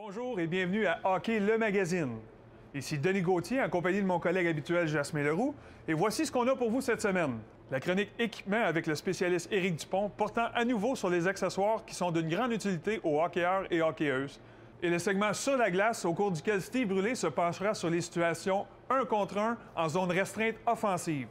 Bonjour et bienvenue à Hockey le magazine. Ici Denis Gauthier en compagnie de mon collègue habituel Jasmin Leroux et voici ce qu'on a pour vous cette semaine. La chronique équipement avec le spécialiste Éric Dupont portant à nouveau sur les accessoires qui sont d'une grande utilité aux hockeyeurs et hockeyeuses. Et le segment sur la glace au cours duquel Steve Brûlé se penchera sur les situations 1 contre 1 en zone restreinte offensive.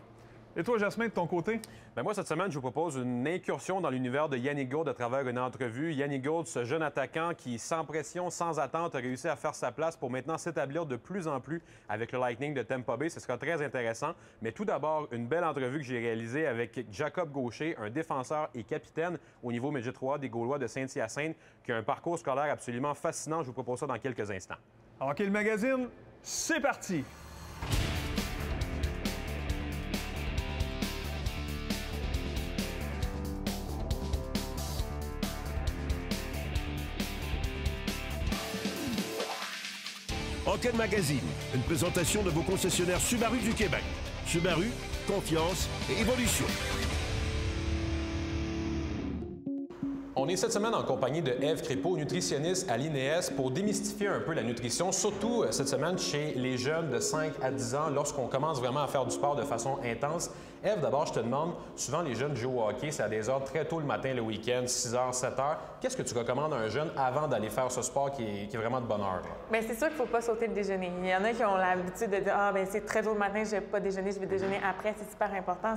Et toi, Jasmin, de ton côté? Bien, moi, cette semaine, je vous propose une incursion dans l'univers de Yannick Gourde à travers une entrevue. Yannick Gourde, ce jeune attaquant qui, sans pression, sans attente, a réussi à faire sa place pour maintenant s'établir de plus en plus avec le Lightning de Tampa Bay. Ce sera très intéressant. Mais tout d'abord, une belle entrevue que j'ai réalisée avec Jacob Gaucher, un défenseur et capitaine au niveau Midget 3 des Gaulois de Saint-Hyacinthe, qui a un parcours scolaire absolument fascinant. Je vous propose ça dans quelques instants. Hockey le magazine, c'est parti! Hockey Magazine, une présentation de vos concessionnaires Subaru du Québec. Subaru, confiance et évolution. On est cette semaine en compagnie de Ève Crépeau, nutritionniste à l'INES, pour démystifier un peu la nutrition, surtout cette semaine chez les jeunes de 5 à 10 ans, lorsqu'on commence vraiment à faire du sport de façon intense. Ève, d'abord, je te demande, souvent les jeunes jouent au hockey, c'est à des heures très tôt le matin, le week-end, 6 h, 7 h. Qu'est-ce que tu recommandes à un jeune avant d'aller faire ce sport qui est vraiment de bonne heure? Bien, c'est sûr qu'il ne faut pas sauter le déjeuner. Il y en a qui ont l'habitude de dire « Ah, bien, c'est très tôt le matin, je ne vais pas déjeuner, je vais déjeuner après. » C'est super important.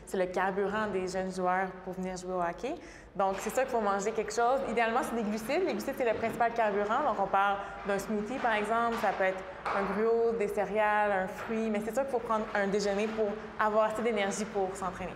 C'est le carburant des jeunes joueurs pour venir jouer au hockey. Donc, c'est sûr qu'il faut manger quelque chose. Idéalement, c'est des glucides. Les glucides, c'est le principal carburant. Donc, on parle d'un smoothie, par exemple. Ça peut être un gruau, des céréales, un fruit. Mais c'est sûr qu'il faut prendre un déjeuner pour avoir assez d'énergie pour s'entraîner.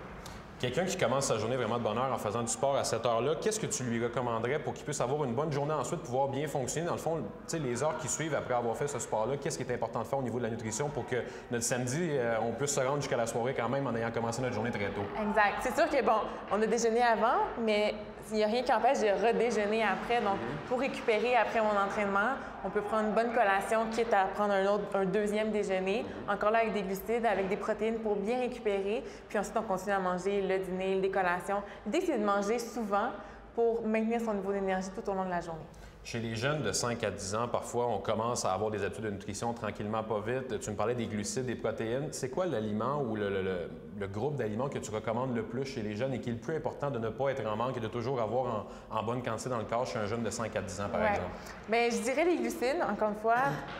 Quelqu'un qui commence sa journée vraiment de bonne heure en faisant du sport à cette heure-là, qu'est-ce que tu lui recommanderais pour qu'il puisse avoir une bonne journée ensuite, pouvoir bien fonctionner? Dans le fond, tu sais, les heures qui suivent après avoir fait ce sport-là, qu'est-ce qui est important de faire au niveau de la nutrition pour que notre samedi, on puisse se rendre jusqu'à la soirée quand même en ayant commencé notre journée très tôt? Exact. C'est sûr que, bon, on a déjeuné avant, mais il n'y a rien qui empêche de redéjeuner après. Donc, pour récupérer après mon entraînement, on peut prendre une bonne collation, quitte à prendre un deuxième déjeuner, encore là avec des glucides, avec des protéines pour bien récupérer. Puis ensuite, on continue à manger le dîner, les collations. L'idée, c'est de manger souvent pour maintenir son niveau d'énergie tout au long de la journée. Chez les jeunes de 5 à 10 ans, parfois, on commence à avoir des habitudes de nutrition tranquillement, pas vite. Tu me parlais des glucides, des protéines. C'est quoi l'aliment ou le groupe d'aliments que tu recommandes le plus chez les jeunes et qui est le plus important de ne pas être en manque et de toujours avoir en bonne quantité dans le corps chez un jeune de 5 à 10 ans, par exemple? Bien, je dirais les glucides, encore une fois,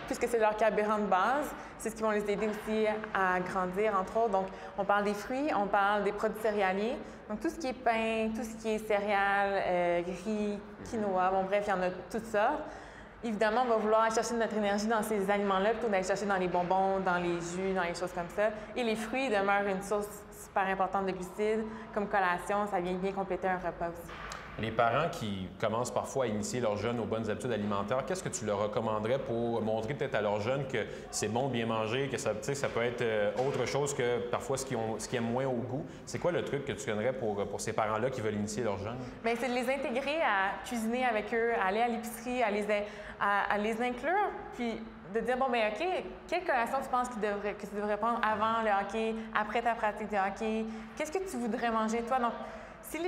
puisque c'est leur carburant de base. C'est ce qui va les aider aussi à grandir, entre autres. Donc, on parle des fruits, on parle des produits céréaliers. Donc, tout ce qui est pain, tout ce qui est céréales, riz, quinoa, bon bref, il y en a toutes sortes. Évidemment, on va vouloir aller chercher notre énergie dans ces aliments-là plutôt d'aller chercher dans les bonbons, dans les jus, dans les choses comme ça. Et les fruits demeurent une source super importante de glucides. Comme collation, ça vient bien compléter un repas aussi. Les parents qui commencent parfois à initier leurs jeunes aux bonnes habitudes alimentaires, qu'est-ce que tu leur recommanderais pour montrer peut-être à leurs jeunes que c'est bon de bien manger, que ça peut être autre chose que parfois ce qu'ils aiment moins au goût? C'est quoi le truc que tu donnerais pour ces parents-là qui veulent initier leurs jeunes? Bien, c'est de les intégrer à cuisiner avec eux, à aller à l'épicerie, à les inclure, puis de dire, bon, bien, OK, quelle collation tu penses que tu devrais prendre avant le hockey, après ta pratique de hockey? Qu'est-ce que tu voudrais manger, toi? Donc, si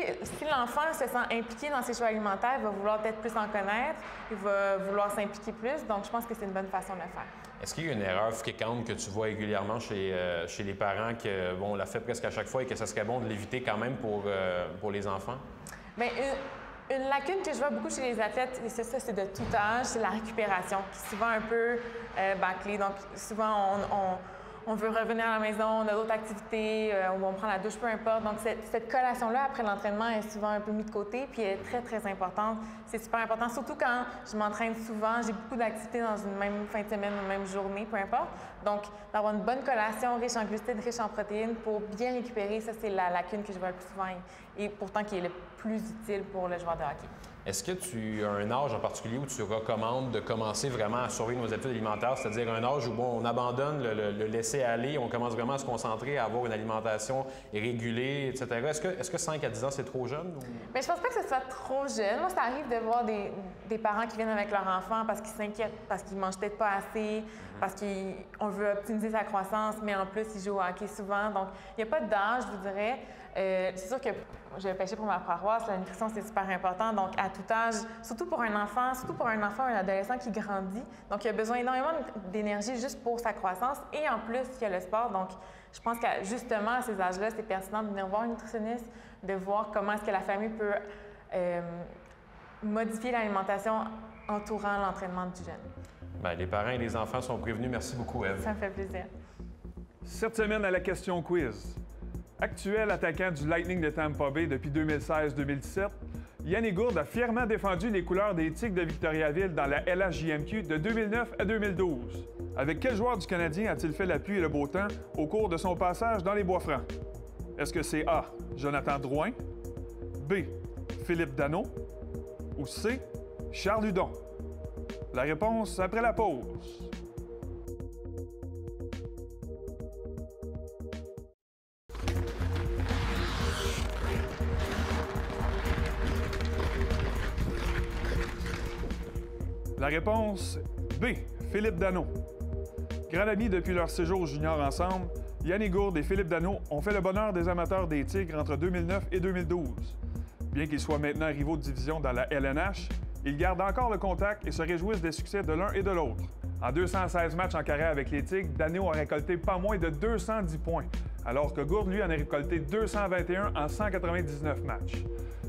l'enfant se sent impliqué dans ses choix alimentaires, il va vouloir peut-être plus en connaître, il va vouloir s'impliquer plus. Donc, je pense que c'est une bonne façon de le faire. Est-ce qu'il y a une erreur fréquente que tu vois régulièrement chez les parents on la fait presque à chaque fois et que ça serait bon de l'éviter quand même pour les enfants? Bien, une lacune que je vois beaucoup chez les athlètes, et ça c'est de tout âge, c'est la récupération, qui est souvent un peu bâclée. Donc, souvent, on veut revenir à la maison, on a d'autres activités, on prend la douche, peu importe. Donc, cette collation-là, après l'entraînement, est souvent un peu mise de côté, puis elle est très, très importante. C'est super important, surtout quand je m'entraîne souvent, j'ai beaucoup d'activités dans une même fin de semaine, une même journée, peu importe. Donc, d'avoir une bonne collation riche en glucides, riche en protéines pour bien récupérer, ça, c'est la lacune que je vois le plus souvent et pourtant qui est le plus utile pour le joueur de hockey. Est-ce que tu as un âge en particulier où tu recommandes de commencer vraiment à surveiller nos habitudes alimentaires, c'est-à-dire un âge où on abandonne le laisser-aller, on commence vraiment à se concentrer, à avoir une alimentation régulée, etc. Est-ce que 5 à 10 ans, c'est trop jeune? Ou... Bien, je pense pas que ce soit trop jeune. Moi, ça arrive de voir des parents qui viennent avec leur enfant parce qu'ils s'inquiètent, parce qu'ils mangent peut-être pas assez, parce qu'on veut optimiser sa croissance, mais en plus, ils jouent au hockey souvent. Donc, il n'y a pas d'âge, je vous dirais. C'est sûr que je vais pêcher pour ma paroisse, la nutrition, c'est super important. Donc, à tout âge, surtout pour un enfant, un adolescent qui grandit. Donc, il a besoin énormément d'énergie juste pour sa croissance. Et en plus, il y a le sport. Donc, je pense qu'à justement, à ces âges-là, c'est pertinent de venir voir un nutritionniste, de voir comment est-ce que la famille peut modifier l'alimentation entourant l'entraînement du jeune. Bien, les parents et les enfants sont prévenus. Merci beaucoup, Ève. Ça me fait plaisir. Cette semaine à la question quiz. Actuel attaquant du Lightning de Tampa Bay depuis 2016-2017, Yannick Gourde a fièrement défendu les couleurs des Tigres de Victoriaville dans la LHJMQ de 2009 à 2012. Avec quel joueur du Canadien a-t-il fait la pluie et le beau temps au cours de son passage dans les Bois-Francs? Est-ce que c'est A. Jonathan Drouin, B. Philippe Danault ou C. Charles Hudon? La réponse après la pause. La réponse B. Philippe Danault. Grand amis depuis leur séjour junior ensemble, Yannick Gourde et Philippe Danault ont fait le bonheur des amateurs des Tigres entre 2009 et 2012. Bien qu'ils soient maintenant rivaux de division dans la LNH, ils gardent encore le contact et se réjouissent des succès de l'un et de l'autre. En 216 matchs en carrière avec les Tigres, Danault a récolté pas moins de 210 points, alors que Gourde, lui, en a récolté 221 en 199 matchs.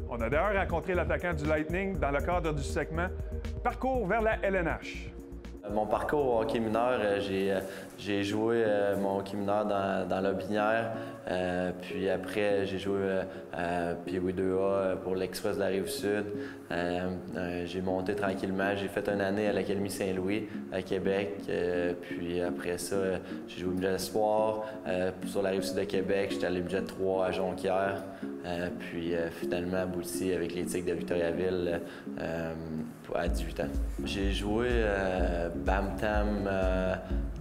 On a d'ailleurs rencontré l'attaquant du Lightning dans le cadre du segment « Parcours vers la LNH ». Mon parcours au hockey mineur, j'ai joué mon hockey mineur dans l'Aubinière. Puis après, j'ai joué Pee-Wee 2A pour l'Express de la Rive-Sud. J'ai monté tranquillement. J'ai fait une année à l'Académie Saint-Louis à Québec. Puis après ça, j'ai joué au budget espoir sur la Rive-Sud de Québec. J'étais allé budget 3 à Jonquière. Puis finalement abouti avec les Tigres de Victoriaville à 18 ans. J'ai joué Bam-Tam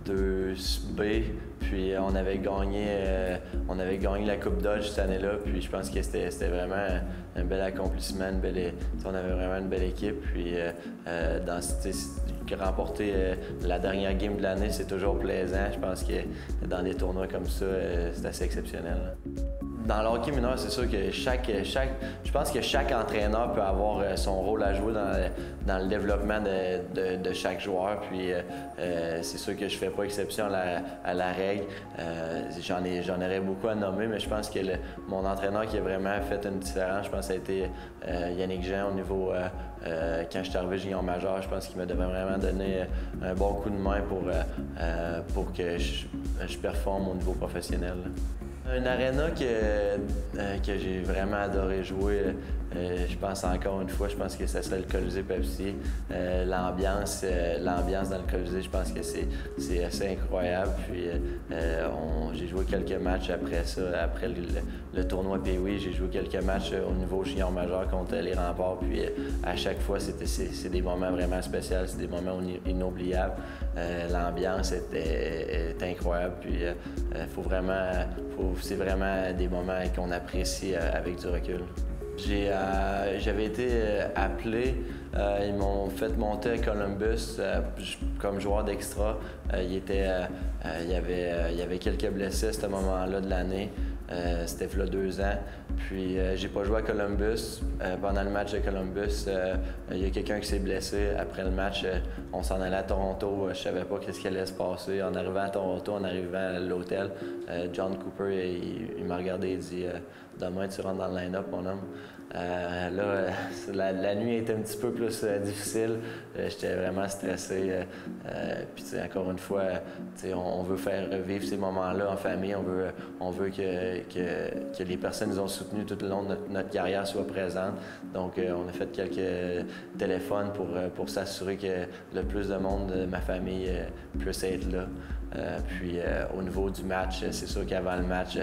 2B, puis on avait gagné la Coupe Dodge cette année-là, puis je pense que c'était vraiment un bel accomplissement, on avait vraiment une belle équipe, puis remporter la dernière game de l'année, c'est toujours plaisant. Je pense que dans des tournois comme ça, c'est assez exceptionnel. Dans le hockey mineur, c'est sûr que je pense que chaque entraîneur peut avoir son rôle à jouer dans le développement de chaque joueur. Puis c'est sûr que je fais pas exception à la règle. J'en aurais beaucoup à nommer, mais je pense que mon entraîneur qui a vraiment fait une différence, je pense que ça a été Yannick Jean au niveau quand je suis arrivé junior majeur. Je pense qu'il m'a vraiment donné un bon coup de main pour que je performe au niveau professionnel. Une aréna que j'ai vraiment adoré jouer, je pense encore une fois, je pense que ça serait le Colisée Pepsi. L'ambiance dans le Colisée, je pense que c'est assez incroyable. Puis j'ai joué quelques matchs après ça, après le tournoi Pee-Wee, j'ai joué quelques matchs au niveau junior majeur contre les Remparts. Puis à chaque fois, c'est des moments vraiment spéciaux, c'est des moments inoubliables. L'ambiance est incroyable. Puis c'est vraiment des moments qu'on apprécie avec du recul. J'avais été appelé, ils m'ont fait monter à Columbus comme joueur d'extra. Il y avait quelques blessés à ce moment-là de l'année. C'était il y a 2 ans. Puis j'ai pas joué à Columbus. Pendant le match de Columbus, il y a quelqu'un qui s'est blessé. Après le match, on s'en allait à Toronto. Je savais pas ce qui allait se passer. En arrivant à Toronto, en arrivant à l'hôtel, John Cooper, il m'a regardé et dit « Demain, tu rentres dans le line-up, mon homme. » La nuit était un petit peu plus difficile. J'étais vraiment stressé. Puis encore une fois, on veut faire revivre ces moments-là en famille. On veut que les personnes qui nous ont soutenus tout le long de notre carrière soient présentes. Donc, on a fait quelques téléphones pour s'assurer que le plus de monde de ma famille puisse être là. Puis au niveau du match, c'est sûr qu'avant le match,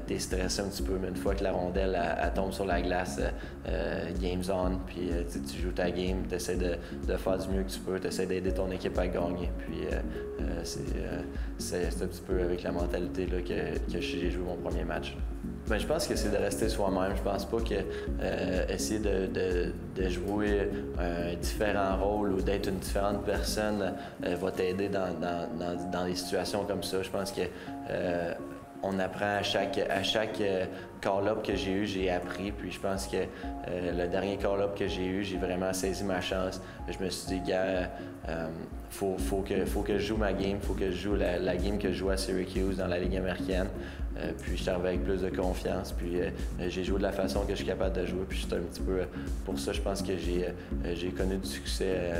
t'es stressé un petit peu, mais une fois que la rondelle elle tombe sur la glace, game's on, puis tu joues ta game, tu essaies de faire du mieux que tu peux, tu essaies d'aider ton équipe à gagner. Puis c'est un petit peu avec la mentalité là, que j'ai joué mon premier match. Bien, je pense que c'est de rester soi-même. Je pense pas que essayer de jouer un différent rôle ou d'être une différente personne va t'aider dans des situations comme ça. Je pense que on apprend à chaque call-up que j'ai eu, j'ai appris. Puis je pense que le dernier call-up que j'ai eu, j'ai vraiment saisi ma chance. Je me suis dit, gars, faut que je joue ma game, faut que je joue la game que je joue à Syracuse dans la Ligue américaine. Puis je suis arrivé avec plus de confiance, puis j'ai joué de la façon que je suis capable de jouer. Puis c'est un petit peu pour ça, je pense que j'ai connu du succès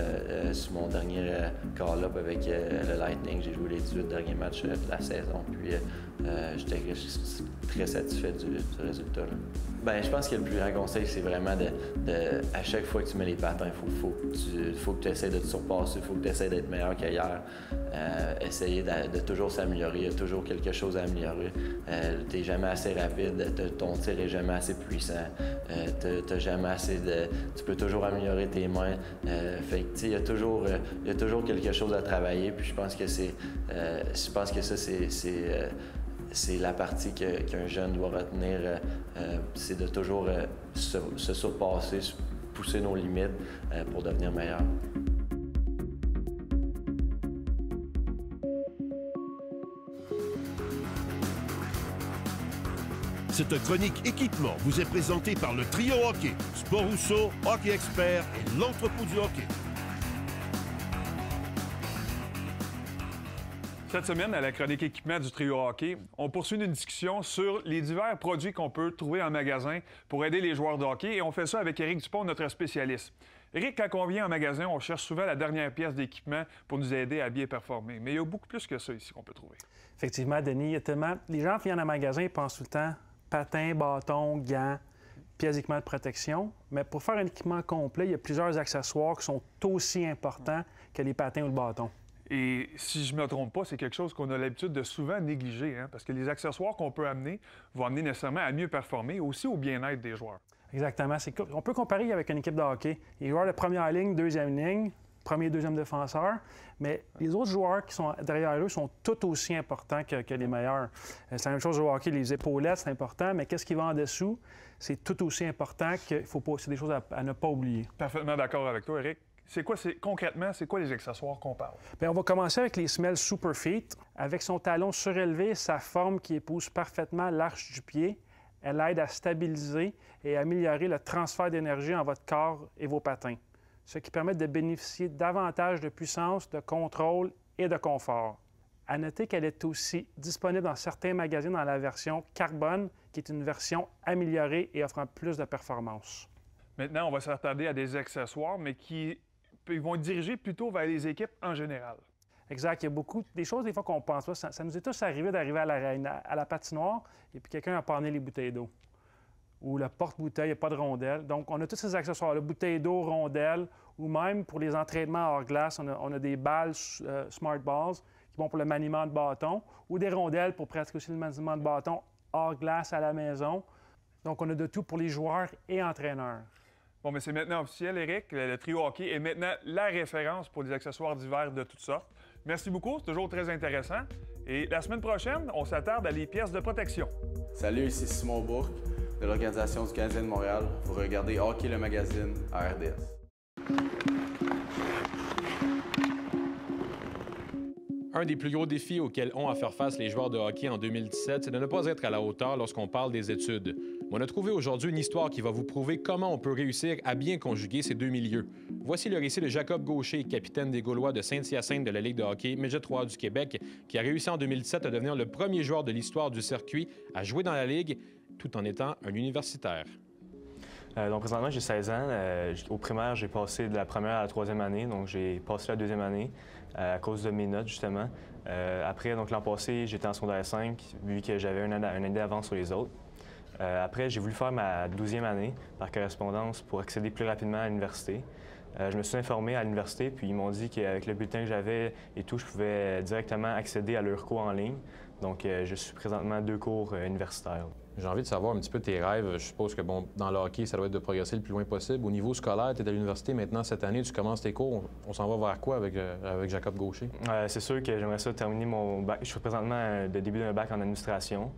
sur mon dernier call-up avec le Lightning. J'ai joué les 18 derniers matchs de la saison, puis j'étais très satisfait du résultat. Là. Ben, je pense que le plus grand conseil, c'est vraiment à chaque fois que tu mets les patins, il faut que tu essaies de te surpasser, il faut que tu essaies d'être meilleur qu'hier. Essayer de toujours s'améliorer, il y a toujours quelque chose à améliorer. Tu n'es jamais assez rapide, ton tir n'est jamais assez puissant, t'as jamais assez de... Tu peux toujours améliorer tes mains. Fait que, il y a toujours quelque chose à travailler, puis je pense que ça, c'est la partie qu'un jeune doit retenir, c'est de toujours se surpasser, pousser nos limites pour devenir meilleur. Cette chronique équipement vous est présentée par le Trio Hockey, Sport Rousseau, Hockey Expert et l'entrepôt du hockey. Cette semaine, à la chronique équipement du Trio Hockey, on poursuit une discussion sur les divers produits qu'on peut trouver en magasin pour aider les joueurs de hockey, et on fait ça avec Éric Dupont, notre spécialiste. Éric, quand on vient en magasin, on cherche souvent la dernière pièce d'équipement pour nous aider à bien performer. Mais il y a beaucoup plus que ça ici qu'on peut trouver. Effectivement, Denis, il y a tellement... Les gens qui viennent en magasin, ils pensent tout le temps patins, bâtons, gants, pièces d'équipement de protection. Mais pour faire un équipement complet, il y a plusieurs accessoires qui sont aussi importants que les patins ou le bâton. Et si je ne me trompe pas, c'est quelque chose qu'on a l'habitude de souvent négliger, hein, parce que les accessoires qu'on peut amener vont amener nécessairement à mieux performer, aussi au bien-être des joueurs. Exactement. On peut comparer avec une équipe de hockey. Les joueurs de première ligne, deuxième ligne, premier, deuxième défenseur, mais les autres joueurs qui sont derrière eux sont tout aussi importants que les meilleurs. C'est la même chose au hockey, les épaulettes, c'est important, mais qu'est-ce qui va en dessous, c'est tout aussi important qu'il faut pas... C'est des choses à ne pas oublier. Parfaitement d'accord avec toi, Éric. Concrètement, c'est quoi les accessoires qu'on parle? Bien, on va commencer avec les semelles Super Feet. Avec son talon surélevé, sa forme qui épouse parfaitement l'arche du pied, elle aide à stabiliser et à améliorer le transfert d'énergie en votre corps et vos patins, ce qui permet de bénéficier davantage de puissance, de contrôle et de confort. À noter qu'elle est aussi disponible dans certains magasins dans la version carbone, qui est une version améliorée et offrant plus de performance. Maintenant, on va s'attarder à des accessoires, mais qui vont être dirigés plutôt vers les équipes en général. Exact. Il y a beaucoup des choses, des fois, qu'on pense pas. Ça nous est tous arrivé d'arriver à la patinoire et puis quelqu'un a panné les bouteilles d'eau. Ou le porte-bouteille, il n'y a pas de rondelle. Donc, on a tous ces accessoires-là, bouteilles d'eau, rondelles, ou même pour les entraînements hors glace, on a des balles Smart Balls qui vont pour le maniement de bâton, ou des rondelles pour pratiquer aussi le maniement de bâton hors glace à la maison. Donc, on a de tout pour les joueurs et entraîneurs. Bon, mais c'est maintenant officiel, Éric. Le Trio Hockey est maintenant la référence pour des accessoires d'hiver de toutes sortes. Merci beaucoup, c'est toujours très intéressant. Et la semaine prochaine, on s'attarde à les pièces de protection. Salut, ici Simon Bourque de l'Organisation du Canadien de Montréal. Vous regardez Hockey le magazine à RDS. Un des plus gros défis auxquels ont à faire face les joueurs de hockey en 2017, c'est de ne pas être à la hauteur lorsqu'on parle des études. On a trouvé aujourd'hui une histoire qui va vous prouver comment on peut réussir à bien conjuguer ces deux milieux. Voici le récit de Jacob Gaucher, capitaine des Gaulois de Saint-Hyacinthe de la Ligue de hockey Midget 3 du Québec, qui a réussi en 2017 à devenir le premier joueur de l'histoire du circuit à jouer dans la Ligue, tout en étant un universitaire. Donc présentement, j'ai 16 ans. Au primaire, j'ai passé de la première à la troisième année, donc j'ai passé la deuxième année à cause de mes notes, justement. Après, donc l'an passé, j'étais en secondaire 5, vu que j'avais une année d'avance sur les autres. Après, j'ai voulu faire ma 12e année par correspondance pour accéder plus rapidement à l'université. Je me suis informé à l'université, puis ils m'ont dit qu'avec le bulletin que j'avais et tout, je pouvais directement accéder à leurs cours en ligne. Donc, je suis présentement à 2 cours universitaires. J'ai envie de savoir un petit peu tes rêves. Je suppose que, bon, dans le hockey, ça doit être de progresser le plus loin possible. Au niveau scolaire, tu es à l'université maintenant cette année, tu commences tes cours. On s'en va vers quoi avec Jacob Gaucher? C'est sûr que j'aimerais ça terminer mon bac. Je suis présentement le début d'un bac en administration.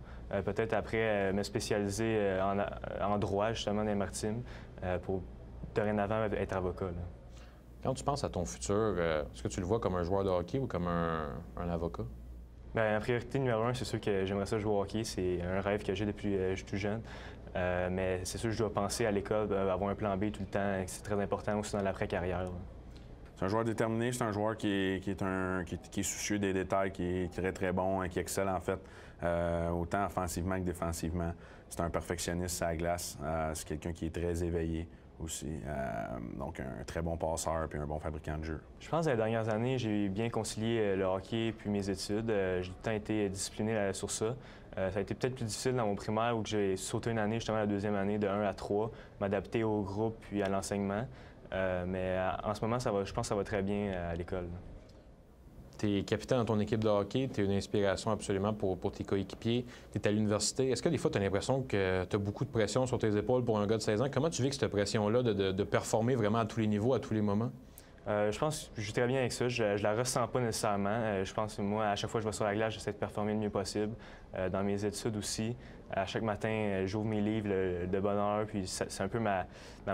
Peut-être après me spécialiser en droit, justement, dans les maritimes, pour dorénavant être avocat. Là. Quand tu penses à ton futur, est-ce que tu le vois comme un joueur de hockey ou comme un avocat? Bien, la priorité numéro 1, c'est sûr que j'aimerais ça jouer au hockey. C'est un rêve que j'ai depuis que je suis tout jeune. Mais c'est sûr que je dois penser à l'école, avoir un plan B tout le temps. C'est très important aussi dans l'après-carrière. C'est un joueur déterminé, c'est un joueur qui est soucieux des détails, qui est très, très bon, qui excelle en fait, autant offensivement que défensivement. C'est un perfectionniste à la glace. C'est quelqu'un qui est très éveillé aussi. Donc, un très bon passeur puis un bon fabricant de jeu. Je pense que les dernières années, j'ai bien concilié le hockey puis mes études. J'ai tout le temps été discipliné sur ça. Ça a été peut-être plus difficile dans mon primaire où j'ai sauté une année, justement la deuxième année, de 1 à 3, m'adapter au groupe puis à l'enseignement. Mais en ce moment, je pense que ça va très bien à l'école. Tu es capitaine dans ton équipe de hockey, tu es une inspiration absolument pour tes coéquipiers. Tu es à l'université. Est-ce que des fois, tu as l'impression que tu as beaucoup de pression sur tes épaules pour un gars de 16 ans? Comment tu vis avec cette pression-là de performer vraiment à tous les niveaux, à tous les moments? Je pense que je vis très bien avec ça. Je la ressens pas nécessairement. Je pense que moi, à chaque fois que je vais sur la glace, j'essaie de performer le mieux possible. Dans mes études aussi, à chaque matin, j'ouvre mes livres de bonne heure. Puis c'est un peu ma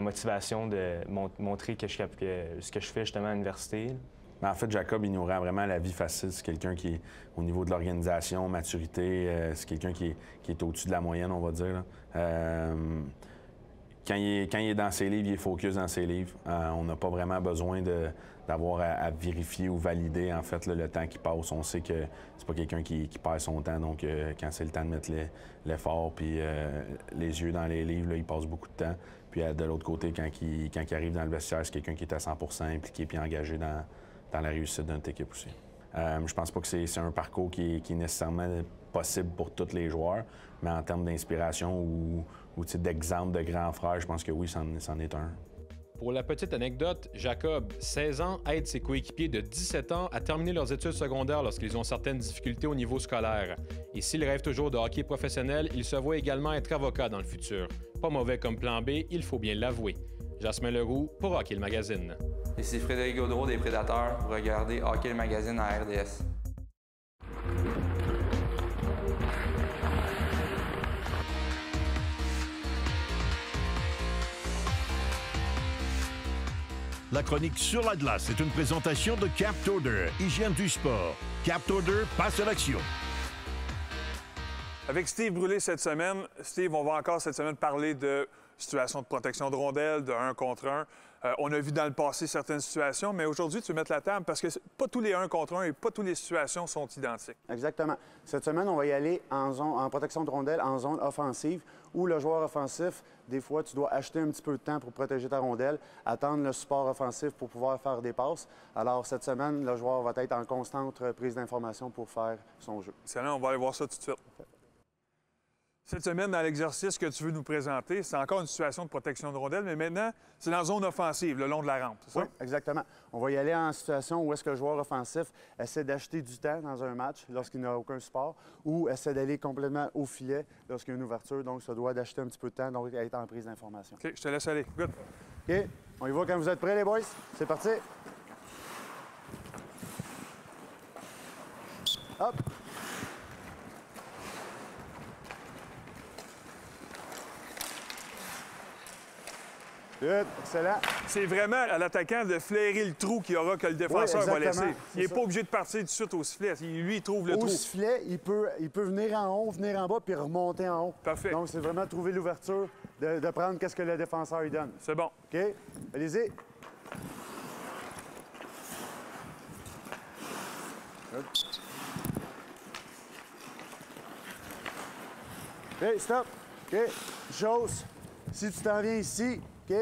motivation de montrer ce que je fais justement à l'université. Mais en fait, Jacob, il nous rend vraiment la vie facile. C'est quelqu'un qui est au niveau de l'organisation, maturité, c'est quelqu'un qui est au-dessus de la moyenne, on va dire. Quand il est dans ses livres, il est focus dans ses livres. On n'a pas vraiment besoin d'avoir à vérifier ou valider, en fait, le temps qu'il passe. On sait que c'est pas quelqu'un qui perd son temps. Donc, quand c'est le temps de mettre l'effort puis les yeux dans les livres, là, il passe beaucoup de temps. Puis, de l'autre côté, quand il arrive dans le vestiaire, c'est quelqu'un qui est à 100% impliqué puis engagé dans la réussite de notre équipe aussi. Je pense pas que c'est un parcours qui est nécessairement possible pour tous les joueurs, mais en termes d'inspiration ou d'exemple de grand frère, je pense que oui, c'en est un. Pour la petite anecdote, Jacob, 16 ans, aide ses coéquipiers de 17 ans à terminer leurs études secondaires lorsqu'ils ont certaines difficultés au niveau scolaire. Et s'il rêve toujours de hockey professionnel, il se voit également être avocat dans le futur. Pas mauvais comme plan B, il faut bien l'avouer. Jasmin Leroux pour Hockey le Magazine. Ici Frédéric Gaudreau des Prédateurs. Vous regardez Hockey le Magazine à RDS. La chronique sur la glace est une présentation de Captorder, hygiène du sport. Captorder, passe à l'action. Avec Steve Brûlé cette semaine, Steve, on va encore cette semaine parler de situation de protection de rondelles, de 1 contre 1. On a vu dans le passé certaines situations, mais aujourd'hui, tu veux mettre la table parce que pas tous les 1 contre 1 et pas toutes les situations sont identiques. Exactement. Cette semaine, on va y aller en protection de rondelles, en zone offensive, où le joueur offensif, des fois, tu dois acheter un petit peu de temps pour protéger ta rondelle, attendre le support offensif pour pouvoir faire des passes. Alors, cette semaine, le joueur va être en constante prise d'information pour faire son jeu. Excellent, on va aller voir ça tout de suite. Cette semaine, dans l'exercice que tu veux nous présenter, c'est encore une situation de protection de rondelle, mais maintenant, c'est dans la zone offensive, le long de la rampe, c'est ça? Oui, exactement. On va y aller en situation où est-ce que le joueur offensif essaie d'acheter du temps dans un match lorsqu'il n'a aucun support ou essaie d'aller complètement au filet lorsqu'il y a une ouverture, donc ça doit d'acheter un petit peu de temps, donc être en prise d'information. OK, je te laisse aller. Good. OK, on y va quand vous êtes prêts, les boys? C'est parti. Hop. Good. Excellent. C'est vraiment à l'attaquant de flairer le trou qu'il y aura que le défenseur va laisser. Il n'est pas obligé de partir tout de suite au sifflet. Lui, il trouve le trou. Au sifflet, il peut venir en haut, venir en bas, puis remonter en haut. Parfait. Donc, c'est vraiment trouver l'ouverture, de prendre qu'est-ce que le défenseur lui donne. C'est bon. OK? Allez-y. OK, stop. OK. Chose, si tu t'en viens ici, OK,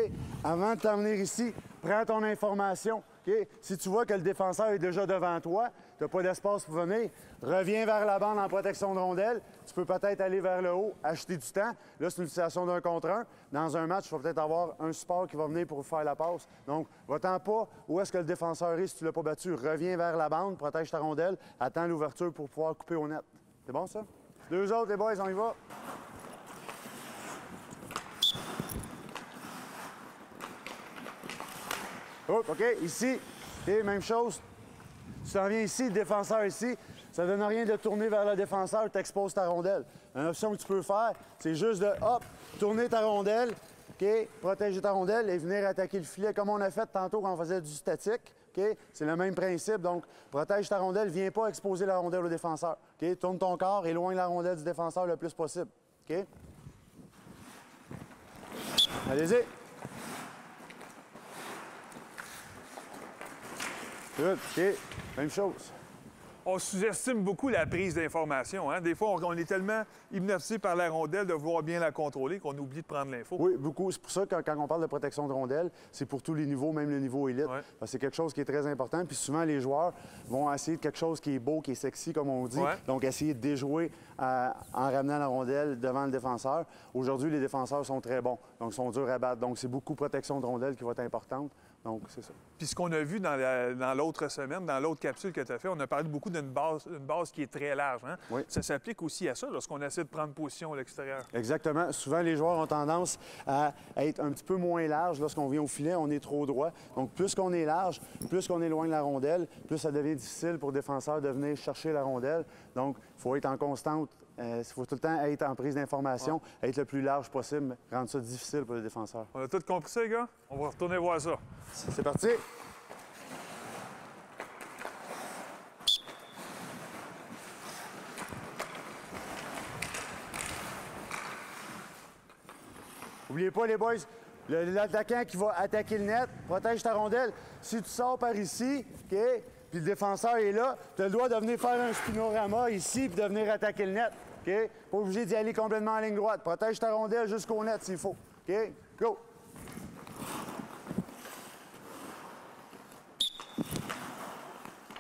avant de t'en venir ici, prends ton information. OK? Si tu vois que le défenseur est déjà devant toi, tu n'as pas d'espace pour venir, reviens vers la bande en protection de rondelle. Tu peux peut-être aller vers le haut, acheter du temps. Là, c'est une situation d'1 contre 1. Dans un match, il va peut-être avoir un support qui va venir pour faire la passe. Donc, va-t'en pas où est-ce que le défenseur est si tu ne l'as pas battu. Reviens vers la bande, protège ta rondelle, attends l'ouverture pour pouvoir couper au net. C'est bon, ça? 2 autres, les boys, on y va. Oh, OK, ici, OK, même chose. Tu t'en viens ici, le défenseur ici. Ça ne donne rien de tourner vers le défenseur, tu exposes ta rondelle. Une option que tu peux faire, c'est juste de, hop, tourner ta rondelle, OK, protéger ta rondelle et venir attaquer le filet comme on a fait tantôt quand on faisait du statique. OK? C'est le même principe. Donc, protège ta rondelle, viens pas exposer la rondelle au défenseur. OK? Tourne ton corps, éloigne la rondelle du défenseur le plus possible. OK? Allez-y. Good. OK. Même chose. On sous-estime beaucoup la prise d'information. Hein? Des fois, on est tellement hypnotisé par la rondelle de vouloir bien la contrôler qu'on oublie de prendre l'info. Oui, beaucoup. C'est pour ça que quand on parle de protection de rondelle, c'est pour tous les niveaux, même le niveau élite. Ouais. C'est quelque chose qui est très important. Puis souvent, les joueurs vont essayer de quelque chose qui est beau, qui est sexy, comme on dit. Ouais. Donc, essayer de déjouer en ramenant la rondelle devant le défenseur. Aujourd'hui, les défenseurs sont très bons. Donc, ils sont durs à battre. Donc, c'est beaucoup de protection de rondelle qui va être importante. Donc, c'est ça. Puis ce qu'on a vu dans l'autre semaine, dans l'autre capsule que tu as fait, on a parlé beaucoup d'une base qui est très large. Hein? Oui. Ça s'applique aussi à ça lorsqu'on essaie de prendre position à l'extérieur. Exactement. Souvent, les joueurs ont tendance à être un petit peu moins large lorsqu'on vient au filet, on est trop droit. Donc, plus qu'on est large, plus qu'on éloigne la rondelle, plus ça devient difficile pour le défenseur de venir chercher la rondelle. Donc, il faut être en constante. Il faut tout le temps être en prise d'information, être le plus large possible, rendre ça difficile pour le défenseur. On a tout compris ça, les gars? On va retourner voir ça. C'est parti! N'oubliez pas, les boys, l'attaquant qui va attaquer le net, protège ta rondelle. Si tu sors par ici, OK, puis le défenseur est là, tu as le droit de venir faire un spinorama ici puis de venir attaquer le net. OK? Pas obligé d'y aller complètement en ligne droite. Protège ta rondelle jusqu'au net s'il faut. OK? Go!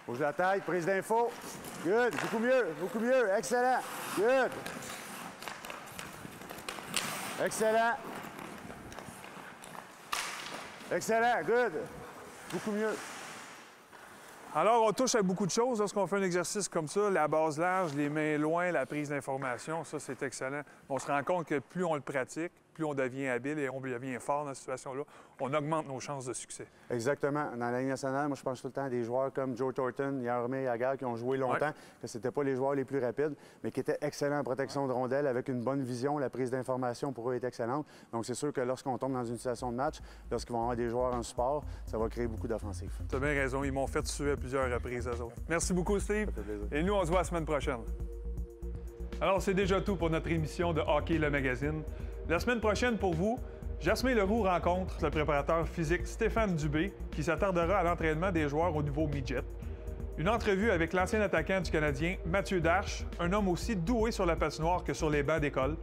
Bouge la tête, prise d'info. Good. Beaucoup mieux, beaucoup mieux. Excellent. Good. Excellent. Excellent. Good. Beaucoup mieux. Alors, on touche à beaucoup de choses lorsqu'on fait un exercice comme ça. La base large, les mains loin, la prise d'information, ça, c'est excellent. On se rend compte que plus on le pratique, plus on devient habile et on devient fort dans cette situation-là, on augmente nos chances de succès. Exactement. Dans la Ligue nationale, moi, je pense tout le temps à des joueurs comme Joe Thornton, Jaromir Jagr, qui ont joué longtemps, que c'était pas les joueurs les plus rapides, mais qui étaient excellents en protection de rondelles, avec une bonne vision. La prise d'information pour eux est excellente. Donc, c'est sûr que lorsqu'on tombe dans une situation de match, lorsqu'ils vont avoir des joueurs en support, ça va créer beaucoup d'offensives. Tu as bien raison. Ils m'ont fait tuer à plusieurs reprises, eux autres. Merci beaucoup, Steve. Et nous, on se voit la semaine prochaine. Alors, c'est déjà tout pour notre émission de Hockey le Magazine. La semaine prochaine, pour vous, Jasmin Leroux rencontre le préparateur physique Stéphane Dubé, qui s'attardera à l'entraînement des joueurs au niveau midget. Une entrevue avec l'ancien attaquant du Canadien, Mathieu Darche, un homme aussi doué sur la patinoire que sur les bancs d'école.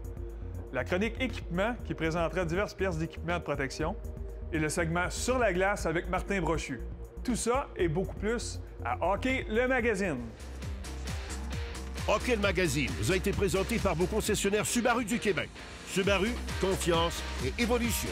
La chronique équipement, qui présentera diverses pièces d'équipement de protection. Et le segment Sur la glace avec Martin Brochu. Tout ça et beaucoup plus à Hockey le Magazine. Hockey le Magazine vous a été présenté par vos concessionnaires Subaru du Québec. Subaru, confiance et évolution.